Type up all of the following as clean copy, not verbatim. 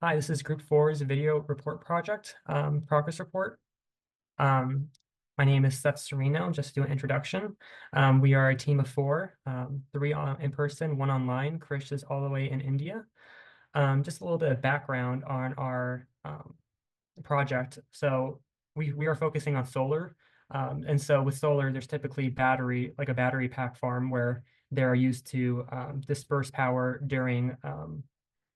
Hi, this is Group 4's video report project, progress report. Um, my name is Seth Storino, just to do an introduction. We are a team of 4, 3 in person, 1 online. Krish is all the way in India. Just a little bit of background on our project. So we are focusing on solar. And so with solar, there's typically like a battery pack farm where they're used to disperse power during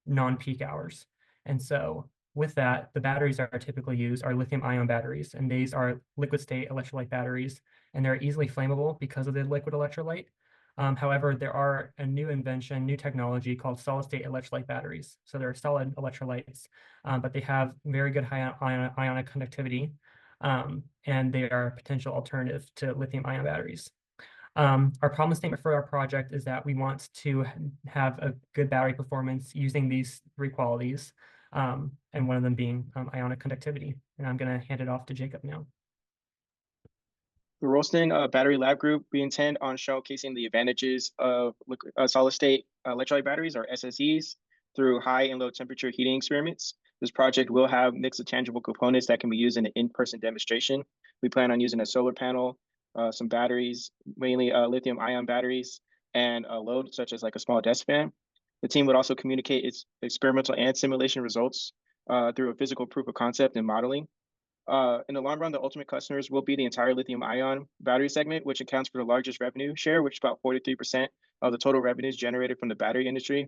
non-peak hours. And so with that, the batteries that are typically used are lithium-ion batteries, and these are liquid state electrolyte batteries, and they're easily flammable because of the liquid electrolyte. However, there are a new invention, new technology called solid-state electrolyte batteries. So they're solid electrolytes, but they have very good high ionic conductivity, and they are a potential alternative to lithium-ion batteries. Our problem statement for our project is that we want to have a good battery performance using these 3 qualities, and one of them being ionic conductivity. And I'm going to hand it off to Jacob now. The Rolston Battery Lab Group, we intend on showcasing the advantages of solid-state electrolyte batteries, or SSEs, through high and low temperature heating experiments. This project will have mix of tangible components that can be used in an in-person demonstration. We plan on using a solar panel, some batteries, mainly lithium-ion batteries, and a load such as like a small desk fan. The team would also communicate its experimental and simulation results through a physical proof of concept and modeling. In the long run, the ultimate customers will be the entire lithium-ion battery segment, which accounts for the largest revenue share, which is about 43% of the total revenues generated from the battery industry.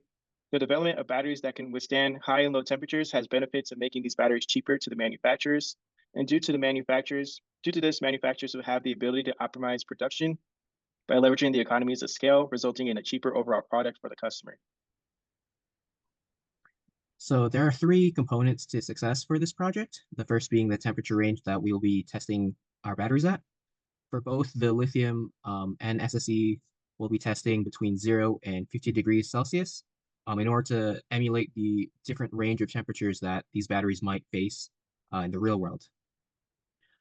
The development of batteries that can withstand high and low temperatures has benefits of making these batteries cheaper to the manufacturers. And due to this, manufacturers will have the ability to optimize production by leveraging the economies of scale, resulting in a cheaper overall product for the customer. So there are 3 components to success for this project. The first being the temperature range that we will be testing our batteries at. For both the lithium and SSE, we'll be testing between 0 and 50 degrees Celsius in order to emulate the different range of temperatures that these batteries might face in the real world.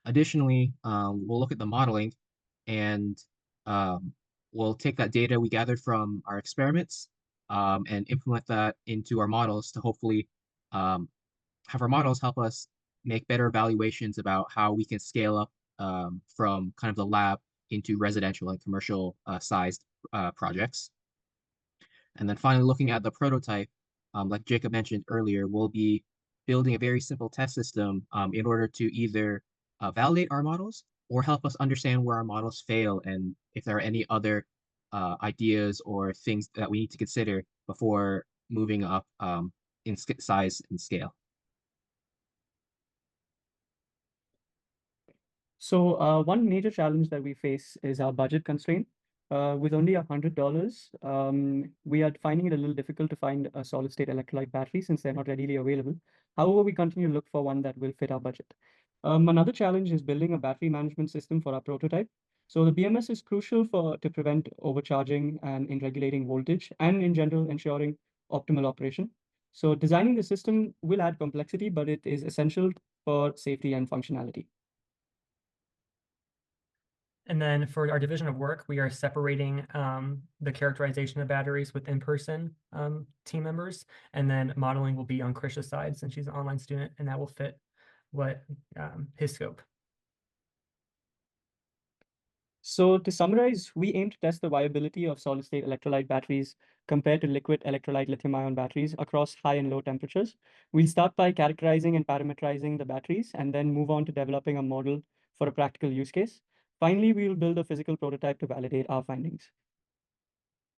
Additionally, we'll look at the modeling and we'll take that data we gathered from our experiments and implement that into our models to hopefully have our models help us make better evaluations about how we can scale up from kind of the lab into residential and commercial sized projects. And then finally, looking at the prototype, like Jacob mentioned earlier, we'll be building a very simple test system in order to either validate our models or help us understand where our models fail and if there are any other ideas or things that we need to consider before moving up in size and scale. So one major challenge that we face is our budget constraint. With only $100, we are finding it a little difficult to find a solid-state electrolyte battery since they're not readily available. However, we continue to look for one that will fit our budget. Another challenge is building a battery management system for our prototype. So the BMS is crucial to prevent overcharging and in regulating voltage and in general ensuring optimal operation. So designing the system will add complexity, but it is essential for safety and functionality. And then for our division of work, we are separating the characterization of batteries with in-person team members, and then modeling will be on Krish's side since she's an online student, and that will fit what his scope. So to summarize, we aim to test the viability of solid-state electrolyte batteries compared to liquid electrolyte lithium-ion batteries across high and low temperatures. We'll start by characterizing and parameterizing the batteries and then move on to developing a model for a practical use case. Finally, we will build a physical prototype to validate our findings.